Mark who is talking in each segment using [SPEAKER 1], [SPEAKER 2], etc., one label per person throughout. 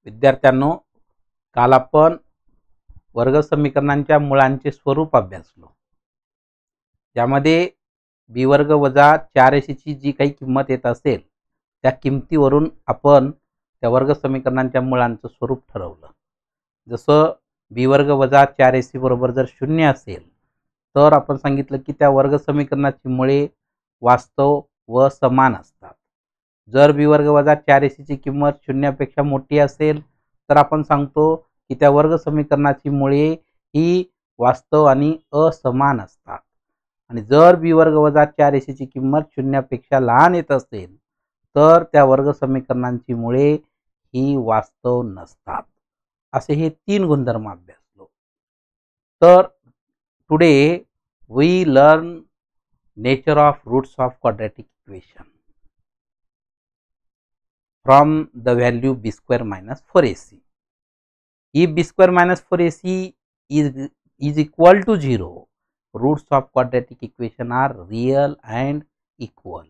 [SPEAKER 1] विद्यार्थ्यांनो, काल आपण वर्ग समीकरणांच्या मुळांचे स्वरूप अभ्यासलो. ज्यामध्ये बी वर्ग वजा 4ac ची जी काही किंमत येत असेल त्या किमतीवरून आपण त्या वर्ग समीकरणांच्या मुळांचं स्वरूप ठरवलं. जसं बी वर्ग वजा 4ac बरोबर जर 0 असेल तर आपण सांगितलं की त्या वर्ग समीकरणाची मुळे वास्तव व समान असतात. जर बी वर्ग वजा 4ac ची किंमत 0 पेक्षा मोठी असेल तर आपण सांगतो की त्या वर्ग समीकरणाची मुळे ही वास्तव आणि असमान असतात. आणि जर बी वर्ग वजा 4ac ची किंमत 0 पेक्षा लहान येत असेल तर त्या वर्ग समीकरणांची मुळे ही वास्तव नसतात. असे हे 3 गुणधर्म अभ्यासलो. तर today we learn nature of roots of quadratic equation from the value b square minus 4ac. If b square minus 4ac is equal to 0, roots of quadratic equation are real and equal.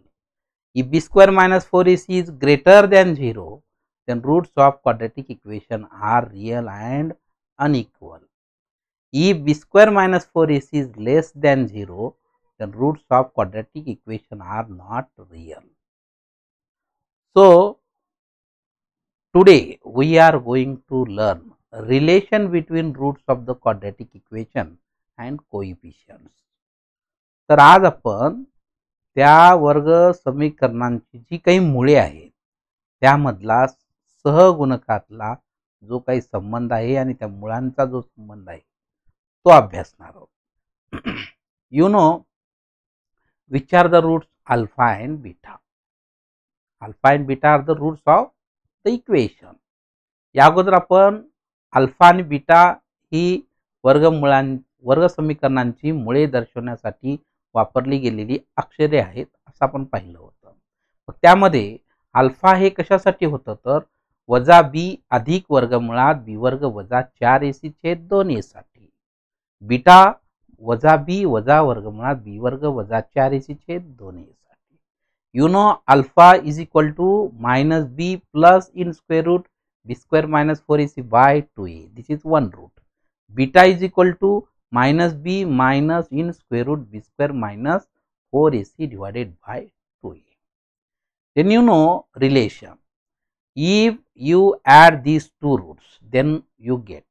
[SPEAKER 1] If b square minus 4ac is greater than 0, then roots of quadratic equation are real and unequal. If b square minus 4ac is less than 0, then roots of quadratic equation are not real. So, today we are going to learn relation between roots of the quadratic equation and coefficients. तर आज आपण त्या वर्ग समीकरणांची जी काही मुळे आहेत त्यामधला सहगुणकातला जो काही संबंध आहे आणि त्या मुळांचा जो संबंध आहे तो अभ्यासणार आहोत. You know which are the roots alpha and beta. Alpha and beta are the roots of the equation. या अगोदर आपण अल्फा आणि बीटा ही वर्ग समीकरणांची मुळे दर्शवण्यासाठी वापरली गेलेली अक्षरे आहेत असं आपण पाहिलं होतं. त्यामध्ये अल्फा हे कशासाठी होतं तर वजा बी अधिक वर्गमुळात बी वर्ग वजा 4ac छेद 2a साठी. बीटा वजा बी वजा वर्गमुळात बी वर्ग वजा 4ac छेद 2a साठी. You know alpha is equal to minus b plus in square root b square minus 4ac by 2a. This is one root. Beta is equal to minus b minus in square root b square minus 4ac divided by 2a. Then you know relation. If you add these two roots, then you get.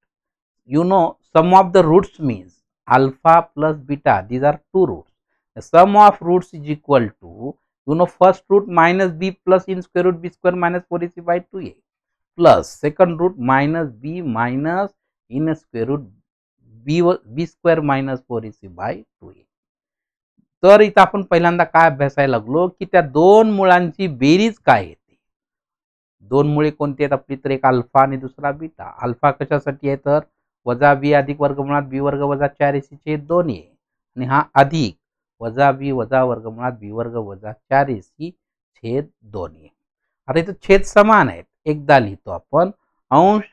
[SPEAKER 1] You know sum of the roots means alpha plus beta. These are two roots. The sum of roots is equal to first root minus b plus in square root b square minus 4ac by 2a plus second root minus b minus in square root b square minus 4ac by 2a. तर इथं आपण पहिल्यांदा काय अभ्यासायला लागलो की त्या दोन मुळांची बेरीज काय येते. दोन मुळे कोणती आहेत आपली तर एक अल्फा आणि दुसरा बीटा. अल्फा कशासाठी आहे तर वजा बी अधिक वर्गमुळात बी वर्ग वजा 4ac छेद 2a आणि हा अधिक वजा बी वजा वर्गमुळात बी वर्ग वजा 4ac छेद 2a. आता इथं छेद समान आहेत एकदा लिहितो आपण. अंश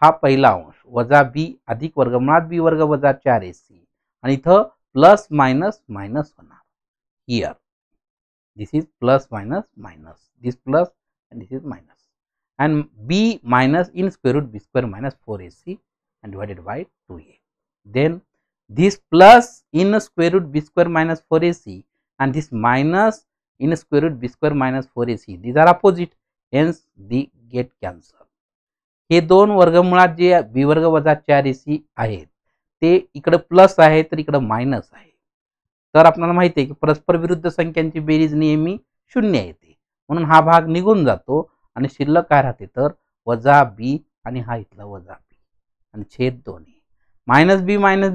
[SPEAKER 1] हा पहिला अंश वजा बी अधिक वर्गमुळात बी वर्ग वजा 4ac आणि इथं प्लस मायनस मायनस होणार. Here this is plus minus minus, this plus and this is minus, and b minus in square root b square minus 4ac and divided by 2a. Then this plus in square root b square minus 4ac and this minus in square root b square minus 4ac, these are opposite, hence they get cancelled. हे दोन वर्गमुळात जे b वर्ग वजा 4ac आहेत ते इकडे plus आहे तर इकडे मायनस आहे. तर आपल्याला माहिती आहे की परस्पर विरुद्ध संख्यांची बेरीज नेहमी 0 येते म्हणून हा भाग निघून जातो आणि शिल्लक काय राहते तर वजा बी आणि हा इथला वजा बी आणि छेद 2a. minus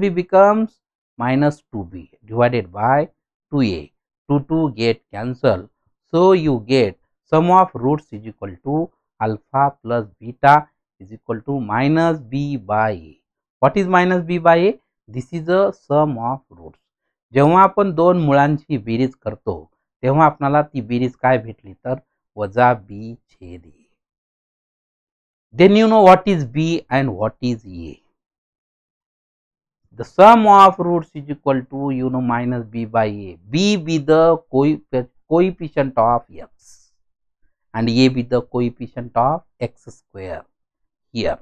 [SPEAKER 1] b becomes minus 2b divided by 2a. 2 get cancelled. So you get sum of roots is equal to alpha plus beta is equal to minus b by a. What is minus b by a? This is the sum of roots. जेव्हा आपण दोन मुळांची बेरीज करतो तेव्हा आपल्याला ती बेरीज काय भेटली तर वजा बी छेद a. Then you know what is b and what is a. The sum of roots is equal to minus b by a. B be the coefficient of x and a be the coefficient of x square. here.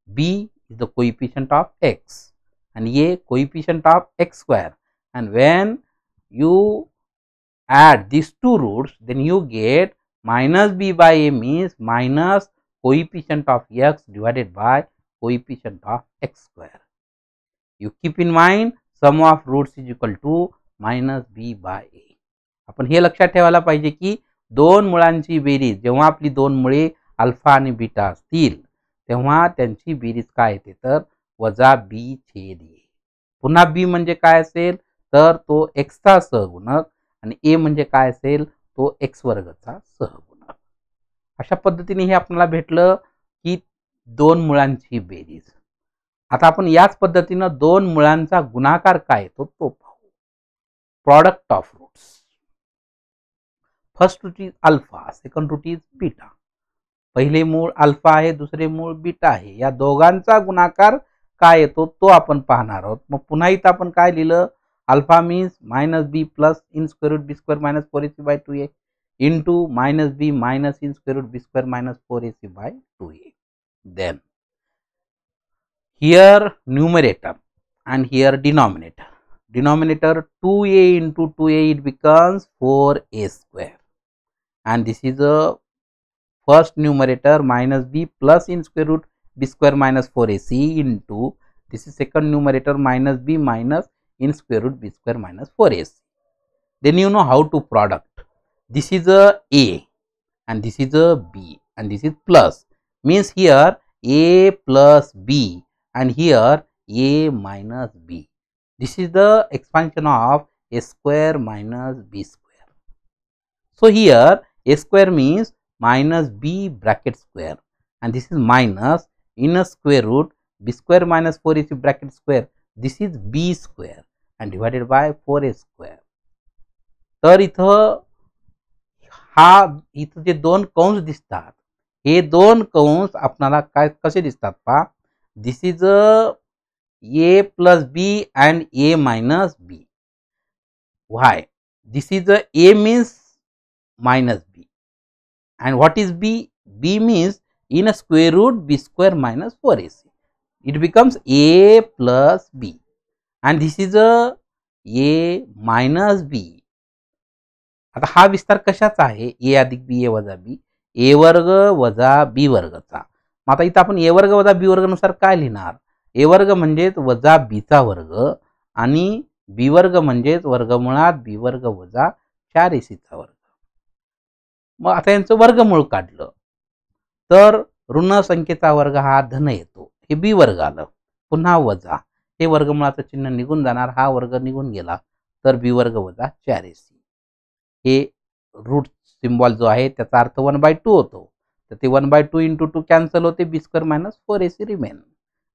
[SPEAKER 1] B is the coefficient of x and A coefficient of x square, and when you add these two roots, then you get minus b by a means minus coefficient of x divided by coefficient of x square. You keep in mind sum of roots is equal to minus b by a. आपण हे लक्षात ठेवायला पाहिजे की दोन मुळांची बेरीज जेव्हा आपली दोन मुळे अल्फा आणि बीटा असतील तेव्हा त्यांची बेरीज काय येते तर वजा बी छेद ए. पुन्हा बी म्हणजे काय असेल तर तो x चा सहगुणक आणि ए म्हणजे काय असेल तो x वर्गचा सहगुणक. अशा पद्धतीने हे आपल्याला भेटलं की दोन मुळांची बेरीज. आता आपण याच पद्धतीने दोन मुळांचा गुणाकार काय येतो तो पाहू. Product of roots. First root is alpha, second root is beta. पहिले मूळ अल्फा आहे, दुसरे मूळ बीटा आहे. या दोघांचा गुणाकार काय येतो तो आपण पाहणार आहोत. मग पुन्हा इथं आपण काय लिहिलं, alpha means minus B plus in square root B square minus 4ac by 2a into minus B minus in square root B square minus 4ac by 2a. Then here numerator and here denominator. Denominator 2a into 2a, it becomes 4a square, and this is a first numerator minus b plus in square root b square minus 4ac into this is second numerator minus b minus in square root b square minus 4ac. Then you know how to product. This is a and this is a b and this is plus, means here a plus b and here a minus b. This is the expansion of a square minus b square. So here a square means minus b bracket square, and this is minus in a square root b square minus 4ac bracket square. This is b square and divided by 4a square. तर इथं जे दोन कंस दिसतात हे दोन कंस आपल्याला काय कसे दिसतात पहा. This is a plus b and a minus b. Why? This is a means minus b, and what is b? B means in a square root b square minus 4ac. It becomes a plus b, and this is a minus b. आता हा विस्तार कशाचा आहे? a अधिक b a वजा b, a वर्ग वजा b वर्गचा. मग आता इथं आपण a वर्ग वजा b वर्ग नुसार काय लिहिणार? a वर्ग म्हणजेच वजा b चा वर्ग आणि b वर्ग म्हणजेच वर्गमुळात b वर्ग वजा 4ac चा वर्ग. मग आता यांचं वर्गमूळ काढलं तर ऋण संख्येचा वर्ग हा धन येतो. हे b वर्ग आलं, पुन्हा वजा हे वर्गमुळाचं चिन्ह निघून जाणार, हा वर्ग निघून गेला तर b वर्ग वजा 4ac. हे रूट सिम्बॉल जो आहे त्याचा अर्थ 1/2 होतो. तर ते 1/2 into 2 कॅन्सल होते, b square minus 4ac remain.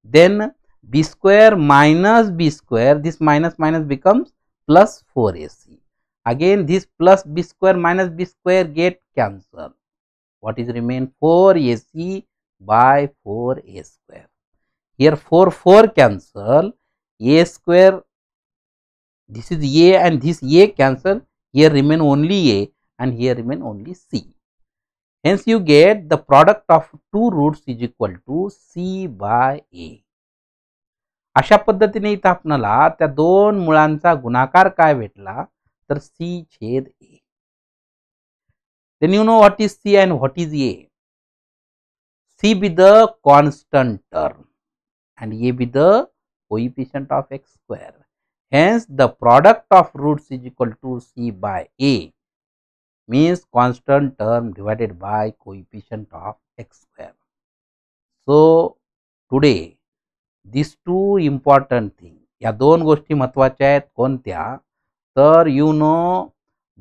[SPEAKER 1] Then b square minus b square, this minus minus becomes plus 4ac. Again this plus b square minus b square get cancel. what is remain? 4ac by 4a square. Here 4 cancel, a square, this is a and this a cancel, here remain only a and here remain only c. Hence you get the product of two roots is equal to c by a. अशा पद्धतीने इथं आपल्याला त्या दोन मुळांचा गुणाकार काय भेटला तर c छेद a. Then you know what is c and what is a. c be the constant term and a be the coefficient of x square. Hence the product of roots is equal to c by a, means constant term divided by coefficient of x square. So today these two important things, या दोन गोष्टी महत्वाच्या आहेत. कोणत्या तर you know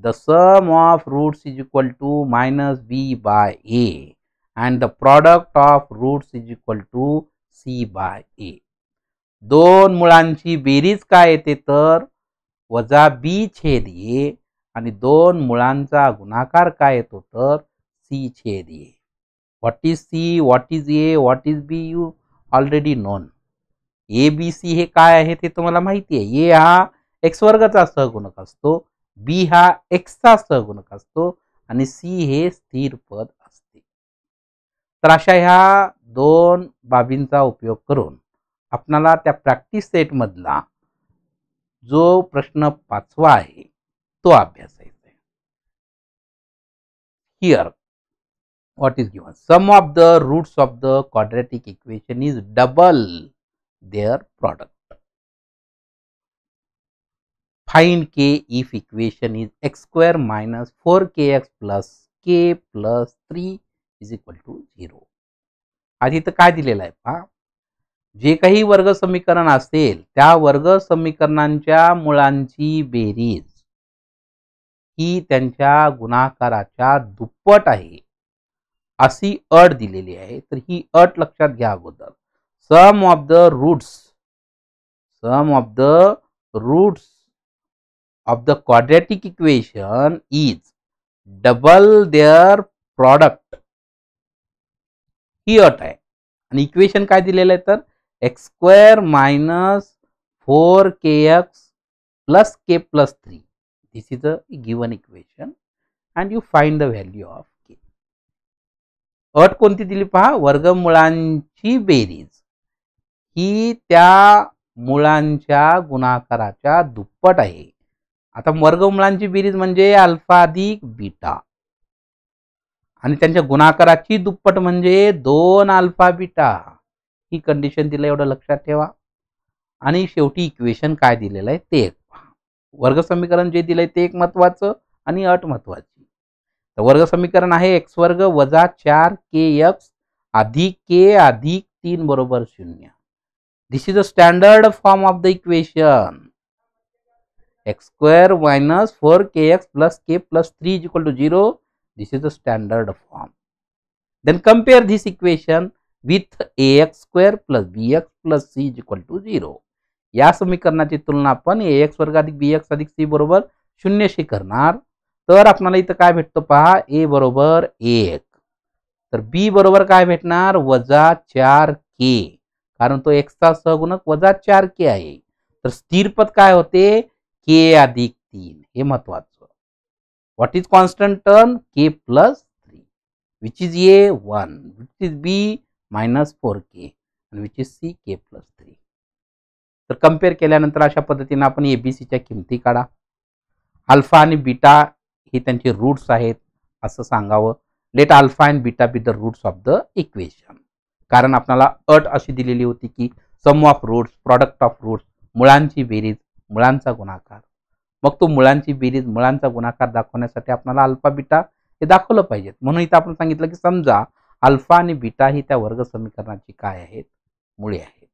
[SPEAKER 1] the sum of roots is equal to minus b by a and the product of roots is equal to c by a. दोन मुळांची बेरीज काय येते तर वजा b छेद a आणि दोन मुळांचा गुणाकार काय येतो तर c छेद a. What is c, what is a, what is b, you already non. a b c हे काय आहे ते तुम्हाला माहिती आहे. a हा x वर्गाचा सहगुणक असतो, b हा x चा सहगुणक असतो आणि c हे स्थिर पद असते. तर अशा ह्या दोन बाबींचा उपयोग करून आपणाला त्या प्रॅक्टिस सेट मधला जो प्रश्न 5वा आहे तो अभ्यासायचा आहे. Here what is given? Sum of the roots of the quadratic equation is double their product. Find k if equation is x square minus 4kx plus k plus 3 is equal to 0. आधी इथं काय दिलेलं आहे पहा, जे काही वर्ग समीकरण असेल त्या वर्ग समीकरणांच्या मुळांची बेरीज ही त्यांच्या गुणाकाराच्या दुप्पट आहे अशी अट दिलेली आहे. तर ही अट लक्षात घ्या अगोदर. Sum of the roots of the quadratic equation is double their product ही अट आहे. आणि इक्वेशन काय दिलेलं आहे तर x square minus 4kx plus k plus 3. This is a given equation and you find the value of k. अट कोणती दिली पहा, वर्गमुळांची बेरीज ही त्या मुळांच्या गुणाकाराच्या दुप्पट आहे. आता वर्गमुळांची बेरीज म्हणजे अल्फा अधिक बीटा आणि त्यांच्या गुणाकाराची दुप्पट म्हणजे 2 अल्फा बीटा. ही कंडिशन दिलं एवढं लक्षात ठेवा. आणि शेवटी इक्वेशन काय दिलेलं आहे ते एक पहा. वर्ग समीकरण जे दिलंय ते एक महत्वाचं आणि अट महत्वाची. तर वर्ग समीकरण आहे x वर्ग वजा 4kx अधिक k अधिक 3 बरोबर 0. This is a standard form of the equation. x square minus 4kx plus k plus 3 is equal to 0. This is the standard form. Then compare this equation with ax square plus bx plus c is equal to 0. या समीकरणाची तुलना आपण ax वर्ग अधिक bx अधिक c बरोबर 0 शी करणार. तर आपल्याला इथं काय भेटतो पहा, a बरोबर 1 तर b बरोबर काय भेटणार वजा 4k कारण तो x चा सहगुणक वजा 4k आहे. तर स्थिर पद काय होते k अधिक 3. हे महत्वाचं. What is constant term? K plus 3. Which is A? 1. Which is B? Minus 4K. And which is C? K plus 3. तर कंपेअर केल्यानंतर अशा पद्धतीने आपण ABCच्या किमती काढा. अल्फा आणि बीटा हे त्यांचे रूट्स आहेत असं सांगावं. Let alpha and beta be the roots of the equation. कारण आपल्याला अट अशी दिलेली होती की sum of roots, product of roots, मुळांची बेरीज, मुळांचा गुणाकार. मग तो मुळांची बेरीज, मुळांचा गुणाकार दाखवण्यासाठी आपल्याला अल्फा बीटा हे दाखवलं पाहिजेत. म्हणून इथं आपण सांगितलं की समजा अल्फा आणि बीटा ही त्या वर्ग समीकरणाची काय आहेत, मुळे आहेत.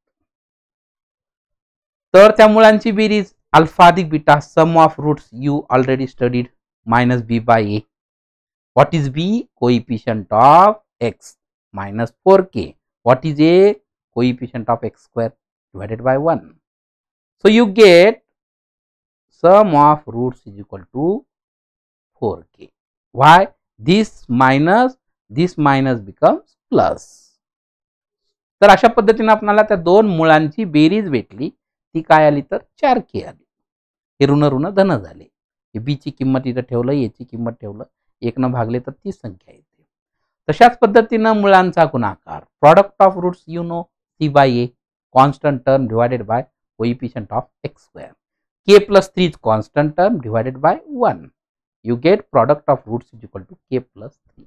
[SPEAKER 1] तर त्या मुळांची बेरीज अल्फा अधिक beta sum of roots you already studied minus B by A. What is B? Coefficient of X minus 4k. What is A? Coefficient of X square divided by 1. So you get sum of roots is equal to 4k. Why? This minus becomes plus. तर अशा पद्धतीने आपल्याला त्या दोन मुळांची बेरीज भेटली. ती काय आली तर 4k आली. हे ऋण ऋण धन झाले. हे b ची किंमत इथं ठेवलं, a ची किंमत ठेवलं, 1 न भागले तर ती संख्या येते. तशाच पद्धतीने मुळांचा गुणाकार product of roots you know c by a constant term divided by coefficient of x square. k plus 3 is constant term divided by 1. You get product of roots is equal to k plus 3.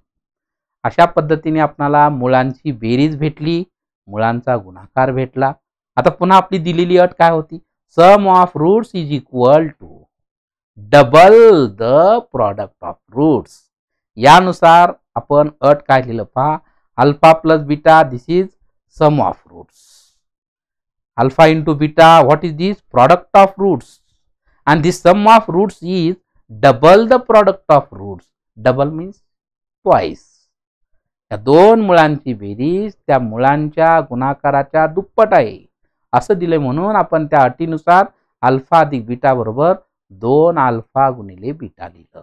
[SPEAKER 1] अशा पद्धतीने आपल्याला मुळांची बेरीज भेटली, मुळांचा गुणाकार भेटला. आता पुन्हा आपली दिलेली अट काय होती? Sum of roots is equal to double the product of roots. यानुसार आपण अट काय लिहिलं पहा, alpha plus beta this is sum of roots. Alpha into beta what is this? Product of roots. And the sum of roots is double the product of roots. Double means twice. या दोन मुळांची बेरीज त्या मुळांच्या गुणाकाराच्या दुप्पट आहे असं दिले. म्हणून आपण त्या अटीनुसार अल्फा अधिक बीटा बरोबर 2 अल्फा गुणिले बीटा लिहिलं.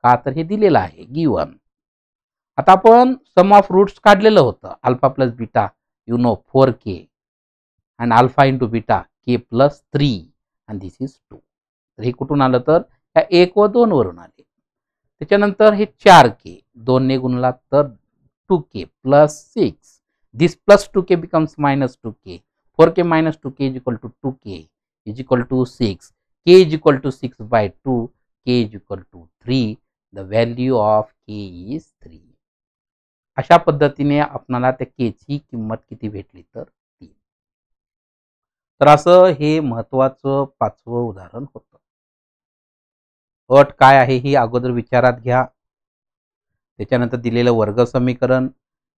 [SPEAKER 1] का तर हे दिलेलं आहे गिवन. आता आपण सम ऑफ रूट्स काढलेलं होतं. Alpha plus beta you know 4k and alpha into beta k plus 3 and this is 2. तर हे कुठून आलं तर ह्या 1 व 2 वरून आले. त्याच्यानंतर हे 4k 2 ने गुणला तर 2k plus 6 This plus 2k becomes minus 2k. 4k minus 2k is equal to 2k is equal to 6. K is equal to 6 by 2. K is equal to 3. The value of k is 3. अशा पद्धतीने आपल्याला त्या k ची किंमत किती भेटली तर 3. तर असं हे महत्त्वाचं 5वं उदाहरण होतं. अट काय आहे ही अगोदर विचारात घ्या. त्याच्यानंतर दिलेलं वर्ग समीकरण,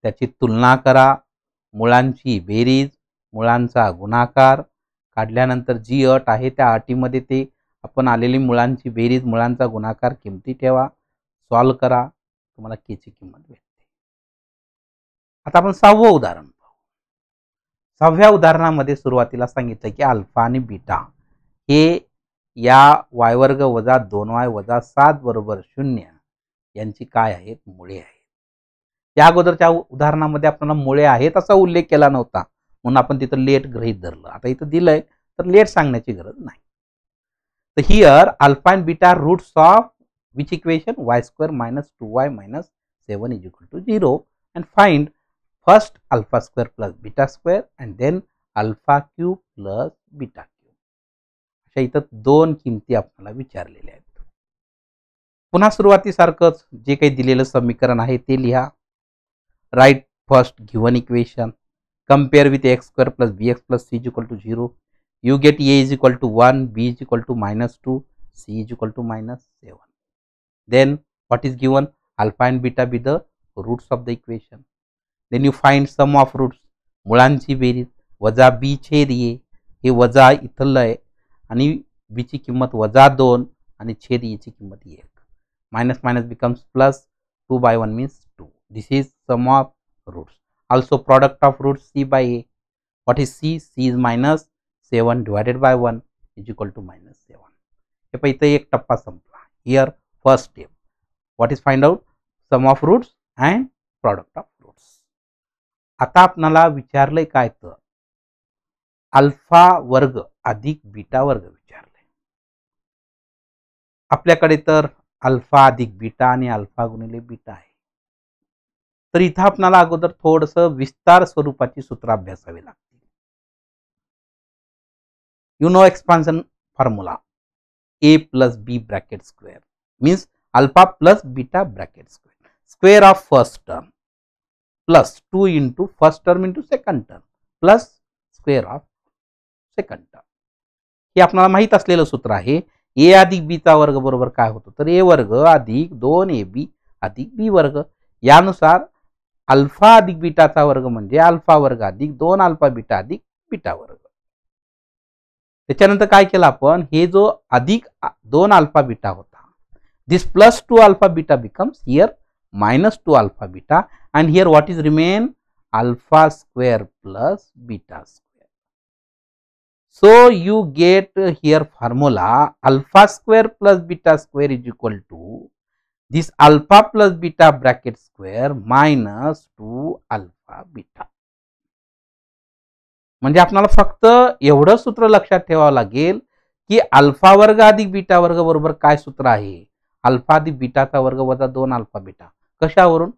[SPEAKER 1] त्याची तुलना करा, मुळांची बेरीज, मुळांचा गुणाकार काढल्यानंतर जी अट आहे त्या अटीमध्ये ते आपण आलेली मुळांची बेरीज, मुळांचा गुणाकार किमती ठेवा, सॉल्व करा, तुम्हाला k ची किंमत भेटते. आता आपण 6वं उदाहरण पाहू. 6व्या उदाहरणामध्ये सुरुवातीला सांगितलं की अल्फा आणि बीटा हे या y वर्ग वजा 2y वजा 7 बरोबर 0 यांची काय आहेत, मुळे आहेत. या अगोदरच्या उदाहरणामध्ये आपल्याला मुळे आहेत असा उल्लेख केला नव्हता म्हणून आपण तिथं लेट गृहीत धरलं. आता इथं दिलंय तर लेट सांगण्याची गरज नाही. तर here alpha and beta roots of which equation y² minus 2y minus 7 is equal to 0 and find first alpha square plus beta square and then alpha cube plus beta cube. अशा इथं 2 किमती आपल्याला विचारलेल्या आहेत. पुन्हा सुरुवातीसारखंच जे काही दिलेलं समीकरण आहे ते लिहा. Right first given equation, compare with x² plus bx plus c is equal to 0. You get a is equal to 1, b is equal to -2, c is equal to -7. Then what is given? Alpha and beta be the roots of the equation. Then you find sum of roots, मुळांची बेरीज वजा b छेद a, हे वजा इथलं आहे आणि b ची किंमत वजा 2 आणि छेद a ची किंमत 1. Minus minus becomes plus, 2 by 1 means 2. This is sum of roots. Also product of roots c by a. What is c? c is minus 7 divided by 1 is equal to -7. हे पण इथे एक टप्पा संपला. Here first step. What is find out? Sum of roots and product of roots. आता आपल्याला विचारलंय काय तर अल्फा वर्ग अधिक बीटा वर्ग विचारलंय. आपल्याकडे तर अल्फा अधिक बीटा आणि अल्फा गुणिले बीटा आहे. तर इथं आपल्याला अगोदर थोडंसं विस्तार स्वरूपाची सूत्र अभ्यासावी लागतील. You know expansion formula a plus b bracket square means alpha plus beta bracket square. Square of first term plus 2 into first term into second term plus square of second term. हे आपल्याला माहित असलेलं सूत्र आहे. a अधिक b चा वर्ग बरोबर काय होतो तर a वर्ग अधिक 2ab अधिक b वर्ग. यानुसार अल्फा अधिक बीटाचा वर्ग म्हणजे अल्फा वर्ग अधिक 2 अल्फा बीटा अधिक बीटा वर्ग. त्याच्यानंतर काय केलं आपण, हे जो अधिक 2 अल्फा बीटा होता, this plus 2 alpha beta becomes here -2 alpha beta and here what is remain? Alpha square plus beta square. So you get here formula alpha square plus beta square is equal to this alpha plus beta bracket square minus 2 alpha beta. म्हणजे आपल्याला फक्त एवढं सूत्र लक्षात ठेवावं लागेल की alpha वर्ग अधिक बीटा वर्ग बरोबर काय सूत्र आहे, अल्फा अधिक बीटाचा वर्ग वजा 2 अल्फा बीटा. कशावरून?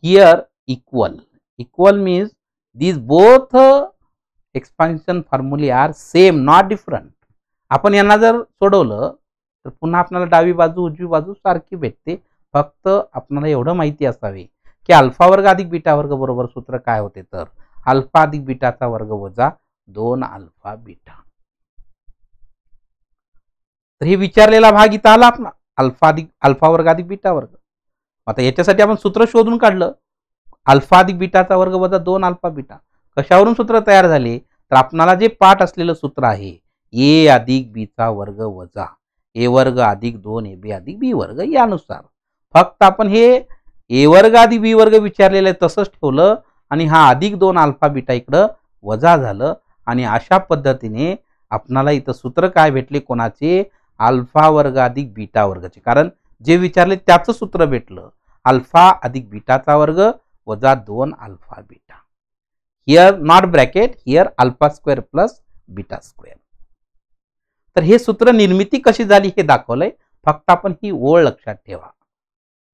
[SPEAKER 1] Here equal means these both expansion formulae are same not different. आपण यांना जर सोडवलं तर पुन्हा आपल्याला डावी बाजू उजवी बाजू सारखी भेटते. फक्त आपल्याला एवढं माहिती असावे की अल्फा वर्ग अधिक बीटा वर्ग बरोबर सूत्र काय होते तर अल्फा अधिक बीटाचा वर्ग वजा 2 अल्फा बीटा. तर हे विचारलेला भाग इथं आला आपला अल्फा वर्ग अधिक बीटा वर्ग. आता याच्यासाठी आपण सूत्र शोधून काढलं अल्फा अधिक बीटाचा वर्ग वजा 2 अल्फा बीटा. कशावरून सूत्र तयार झाले तर आपल्याला जे पाठ असलेलं सूत्र आहे a अधिक b चा वर्ग वजा a वर्ग अधिक 2ab अधिक b वर्ग. यानुसार फक्त आपण हे a वर्ग अधिक b वर्ग विचारलेलं आहे तसंच ठेवलं आणि हा अधिक 2 अल्फा बीटा इकडं वजा झालं आणि अशा पद्धतीने आपल्याला इथं सूत्र काय भेटले कोणाचे, अल्फा वर्ग अधिक बीटा वर्गाचे. कारण जे विचारले त्याचं सूत्र भेटलं अल्फा अधिक बीटाचा वर्ग वजा 2 alpha beta. Here not bracket, here alpha square plus beta square. तर हे सूत्र निर्मिती कशी झाली हे दाखवलंय. फक्त आपण ही ओळ लक्षात ठेवा.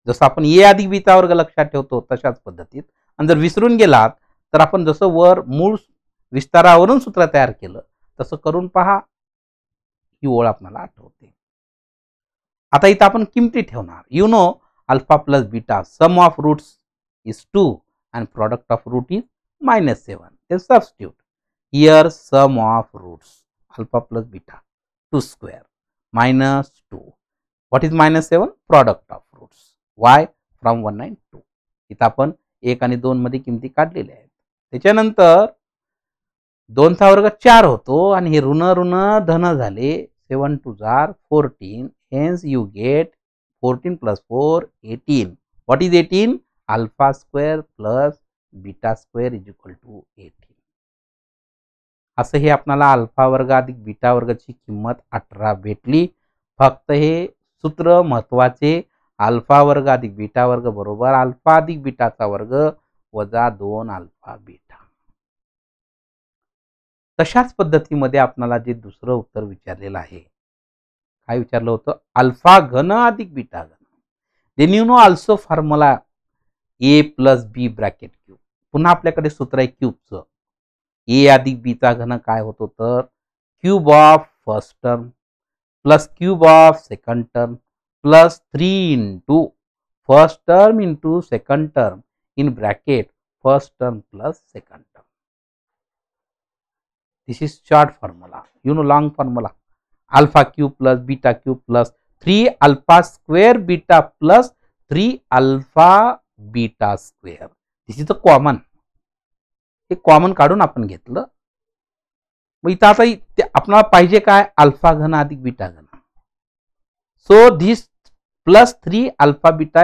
[SPEAKER 1] जसं आपण a अधिक b चा वर्ग लक्षात ठेवतो तशाच पद्धतीत. आणि जर विसरून गेलात तर आपण जसं वर मूळ विस्तारावरून सूत्र तयार केलं तसं करून पहा, ही ओळ आपल्याला आठवते. आता इथं आपण किमती ठेवणार. You know alpha plus beta sum of roots is 2 and product of root is -7. Then substitute. Here sum of roots alpha plus beta 2 square minus 2. What is -7? Product of roots. Y from 1 and 2. इथं आपण 1 आणि 2 मध्ये किमती काढलेल्या आहेत. त्याच्यानंतर 2 चा वर्ग 4 होतो आणि हे ऋण ऋण धन झाले. 7 2 जार 14. Hence you get 14 plus 4 18. What is 18? Alpha square plus beta square is equal to 18. असं हे आपल्याला अल्फा वर्ग अधिक बीटा वर्गाची किंमत 18 भेटली. फक्त हे सूत्र महत्वाचे. अल्फा वर्ग अधिक बीटा वर्ग बरोबर अल्फा अधिक बीटाचा वर्ग वजा 2 अल्फा बीटा. तशाच पद्धतीमध्ये आपल्याला जे दुसरं उत्तर विचारलेलं आहे, काय विचारलं होतं? अल्फा घन अधिक बीटा घन. Then you know also formula A plus B bracket cube. पुन्हा आपल्याकडे सूत्र आहे क्यूबचं. ए अधिक बीचा घन काय होतो तर cube of first term plus cube of second term plus 3 into first term into second term in bracket first term plus second term. This is short formula. You know long formula. Alpha cube plus beta cube plus 3 alpha square beta plus 3 alpha beta square. This is a common. हे common काढून आपण घेतलं. मग इथं आता आपल्याला पाहिजे काय? अल्फा घन अधिक बीटा घन. So this plus 3 alpha beta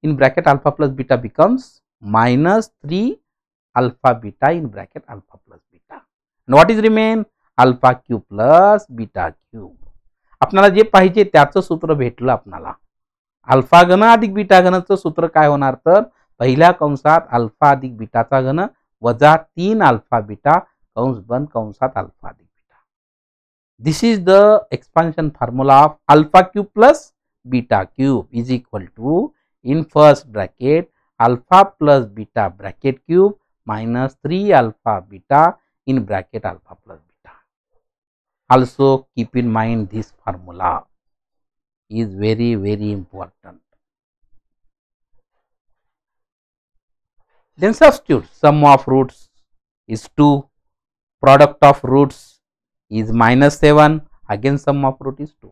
[SPEAKER 1] in bracket alpha plus beta becomes -3 alpha beta in bracket alpha plus beta. and what is remain? Alpha cube plus beta cube. आपल्याला जे पाहिजे त्याचं सूत्र भेटलं आपल्याला. अल्फा घन अधिक बीटा घनचं सूत्र काय होणार तर पहिल्या कंसात अल्फा अधिक बीटाचा घन वजा 3 अल्फा बीटा कंस बंद कंसात अल्फा अधिक beta. This is the expansion formula of alpha cube plus beta cube is equal to in first bracket alpha plus beta bracket cube -3 alpha beta in bracket alpha plus beta. Also keep in mind this formula is very important. Then substitute. Sum of roots is 2. Product of roots is -7. Again sum of root is 2.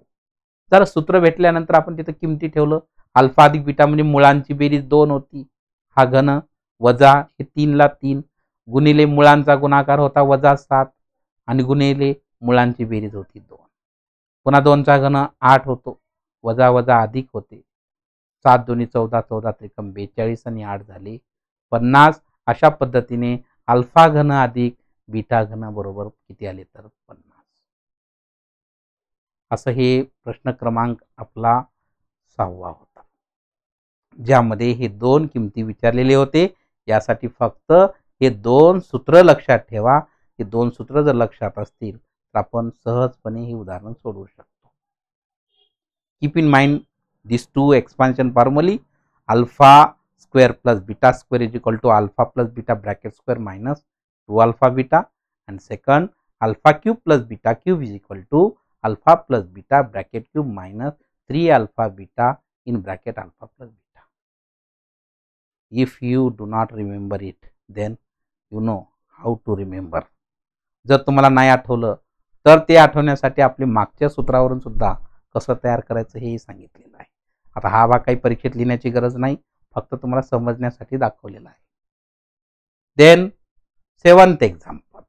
[SPEAKER 1] जर सूत्र भेटल्यानंतर आपण तिथे किमती ठेवलं. Alpha अधिक beta म्हणजे मुळांची बेरीज 2 होती. हा घन वजा हे 3 ला 3 गुणिले मुळांचा गुणाकार होता वजा 7 आणि गुणिले मुळांची बेरीज होती 2. पुन्हा 2 चा घन 8 होतो. वजा वजा अधिक होते. 7 2 14 14 त्रिकम 42 आणि 8 झाले 50. अशा पद्धतीने अल्फा घन अधिक बीटा घन बरोबर किती आले तर 50. असं हे प्रश्न क्रमांक आपला 6वा होता, ज्यामध्ये हे 2 किमती विचारलेले होते. यासाठी फक्त हे 2 सूत्र लक्षात ठेवा. हे 2 सूत्र जर लक्षात असतील तर आपण सहजपणे हे उदाहरण सोडवू शकतो. Keep in mind these two expansion formulae. Alpha square plus beta square is equal to alpha plus beta bracket square minus 2 alpha beta, and second alpha cube plus beta cube is equal to alpha plus beta bracket cube minus 3 alpha beta in bracket alpha plus beta. If you do not remember it, then you know how to remember. जर तुम्हाला नाही आठवलं तर ते आठवण्यासाठी आपले मागच्या सूत्रावरून सुद्धा कसं तयार करायचं हे सांगितलेलं आहे. आता हा भाग काही परीक्षेत लिहिण्याची गरज नाही, फक्त तुम्हाला समजण्यासाठी दाखवलेला आहे. Then 7th example.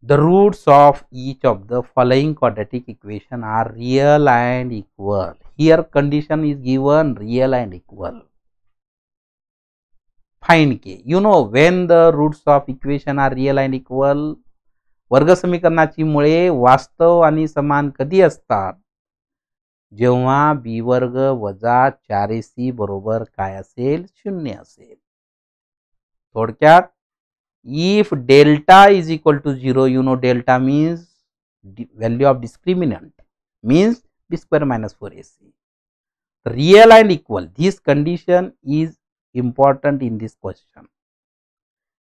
[SPEAKER 1] The roots of each of the following quadratic equation are real and equal. Here condition is given real and equal. Find K. You know when the roots of equation are real and equal. वर्ग समीकरणाची मुळे वास्तव आणि समान कधी असतात? जेव्हा बी वर्ग वजा 4ac बरोबर काय असेल? 0 असेल. थोडक्यात if delta is equal to 0, you know delta means value of discriminant means b² - 4ac. Real and equal, this condition is important in this question.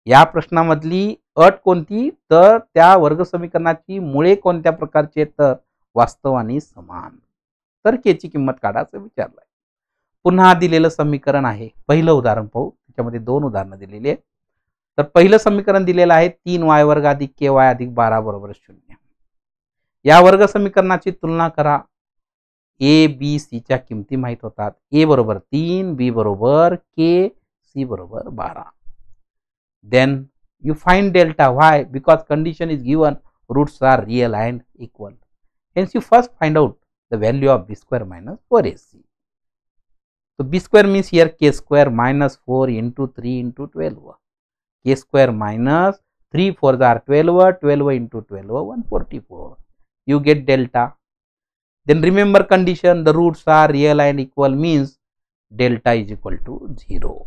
[SPEAKER 1] या प्रश्नामधली अट कोणती, तर त्या वर्ग समीकरणाची मुळे कोणत्या प्रकारचे, तर वास्तव आणि समान. तर के ची किंमत काढायचं विचारलंय. पुन्हा दिलेलं समीकरण आहे. पहिलं उदाहरण पाहू. त्याच्यामध्ये 2 उदाहरणं दिलेली आहेत. तर पहिलं समीकरण दिलेलं आहे 3y वर्ग अधिक ky अधिक 12 बरोबर 0. या वर्ग समीकरणाची तुलना करा. ए बी सी च्या किमती माहित होतात. ए बरोबर 3, बी बरोबर k, सी बरोबर 12. Then you find delta. Why? Because condition is given roots are real and equal. Hence you first find out the value of b square minus 4ac. So b square means here k square minus 4 into 3 into 12. K square minus 3 4s are 12. 12 into 12 144. You get delta. Then remember condition, the roots are real and equal means delta is equal to 0.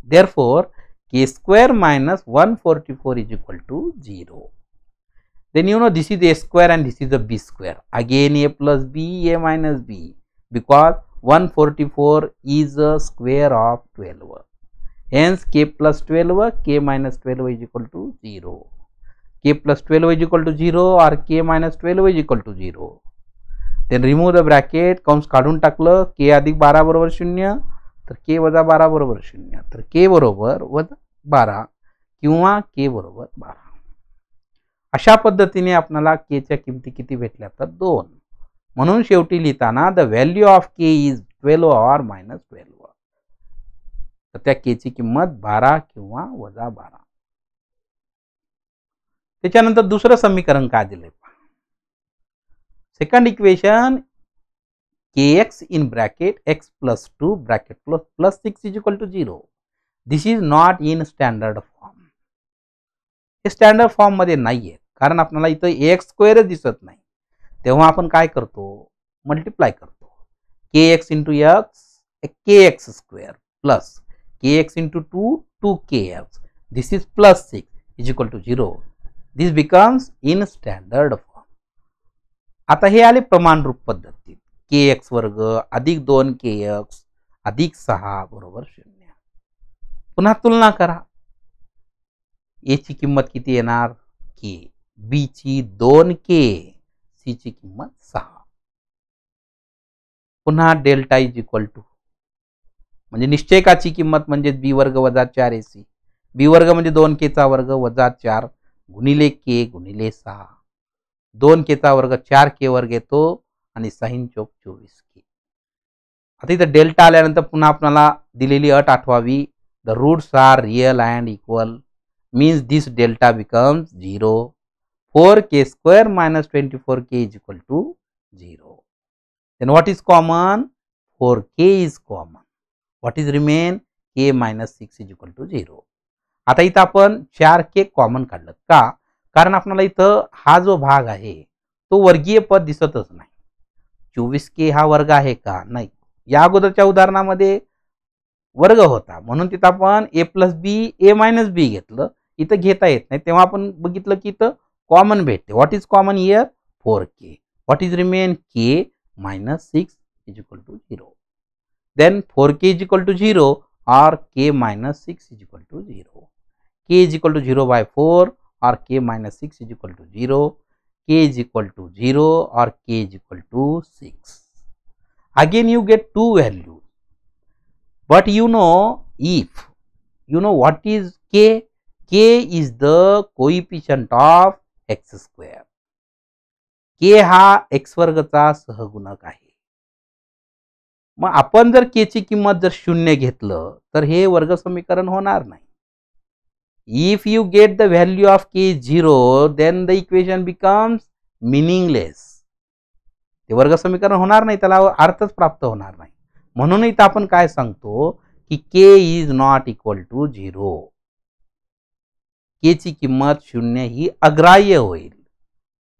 [SPEAKER 1] Therefore k square minus 144 is equal to 0. Then you know this is a square and this is a b square. Again a plus b, a minus b, because 144 is a square of 12. Hence k plus 12, k minus 12 is equal to 0. K plus 12 is equal to 0 or k minus 12 is equal to 0. Then remove the bracket, कंस काढून टाकलं, k अधिक 12 बरोबर 0, तर k वजा 12 बरोबर 0, तर k बरोबर वजा 12 किंवा k बरोबर 12. अशा पद्धतीने आपल्याला k च्या किमती किती भेटल्या, तर 2. म्हणून शेवटी लिहिताना the value of k is 12 or minus 12. तर त्या k ची किंमत 12 किंवा वजा 12. त्याच्यानंतर दुसरं समीकरण काय दिले, second equation kx in bracket x plus 2 bracket plus 6 is equal to 0. This is not in standard form. हे स्टँडर्ड फॉर्म मध्ये नाहीये, कारण आपल्याला इथं ax स्क्वेअर दिसत नाही. तेव्हा आपण काय करतो, मल्टिप्लाय करतो. kx into x kx square plus kx into 2 2kx. This is plus 6 is equal to 0. This becomes in standard form. आता हे आले प्रमाण रूप पद्धतीत. kx वर्ग अधिक 2kx अधिक 6 बरोबर 0. पुन्हा तुलना करा. a ची किंमत किती येणार, k, b ची 2k, c ची किंमत 6. पुन्हा डेल्टा इज इक्वल टू म्हणजे निश्चयकाची किंमत म्हणजे b वर्ग वजा 4ac. b वर्ग म्हणजे 2k चा वर्ग वजा 4 गुणिले k गुणिले 6. 2k चा वर्ग 4k वर्ग येतो आणि 6 चौक 24k. आता इथं डेल्टा आल्यानंतर पुन्हा आपल्याला दिलेली अट आठवावी. The roots are real and equal means this delta becomes 0. 4k square minus 24k is equal to 0. Then what is common? 4k is common. What is remain? k minus 6 is equal to 0. आता इथं आपण 4k common काढलं का, कारण आपल्याला इथं हा जो भाग आहे तो वर्गीय पद दिसतच नाही. 24k हा वर्ग आहे का, नाही. या अगोदरच्या उदाहरणामध्ये वर्ग होता म्हणून तिथं आपण a plus B a minus B घेतलं. इथं घेता येत नाही, तेव्हा आपण बघितलं की इथं कॉमन भेटते. What is common here, 4k. What is remain, k minus 6 is equal to 0. Then 4k is equal to 0 or k minus 6 is equal to 0. k is equal to 0 by 4 or k minus 6 is equal to 0. k is equal to 0 or k is equal to 6. Again you get two values. But you know, if you know what is k, k is the coefficient of x square. k हा x वर्गचा सहगुणक आहे. मग आपण जर k ची किंमत जर 0 घेतलं तर हे वर्ग समीकरण होणार नाही. If you get the value of k 0, then the equation becomes meaningless. ते वर्ग समीकरण होणार नाही, त्याला अर्थच प्राप्त होणार नाही. म्हणून इथं आपण काय सांगतो की k is not equal to 0. k ची किंमत 0 ही अग्राह्य होईल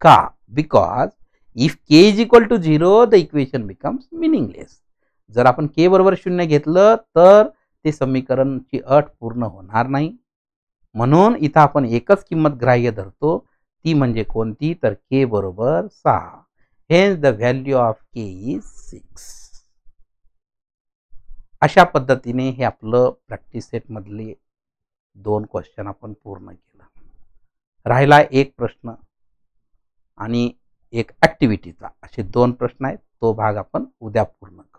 [SPEAKER 1] का, because if k is equal to 0 the equation becomes meaningless. जर आपण k बरोबर 0 घेतलं तर ते समीकरणची अट पूर्ण होणार नाही. म्हणून इथं आपण एकच किंमत ग्राह्य धरतो, ती म्हणजे कोणती, तर k बरोबर 6. Hence the value of k is 6. अशा पद्धतीने हे आपलं प्रॅक्टिस सेट मधले 2 क्वेश्चन आपण पूर्ण केलं. राहिला एक प्रश्न आणि एक ॲक्टिव्हिटीचा, असे 2 प्रश्न आहेत. तो भाग आपण उद्या पूर्ण करू.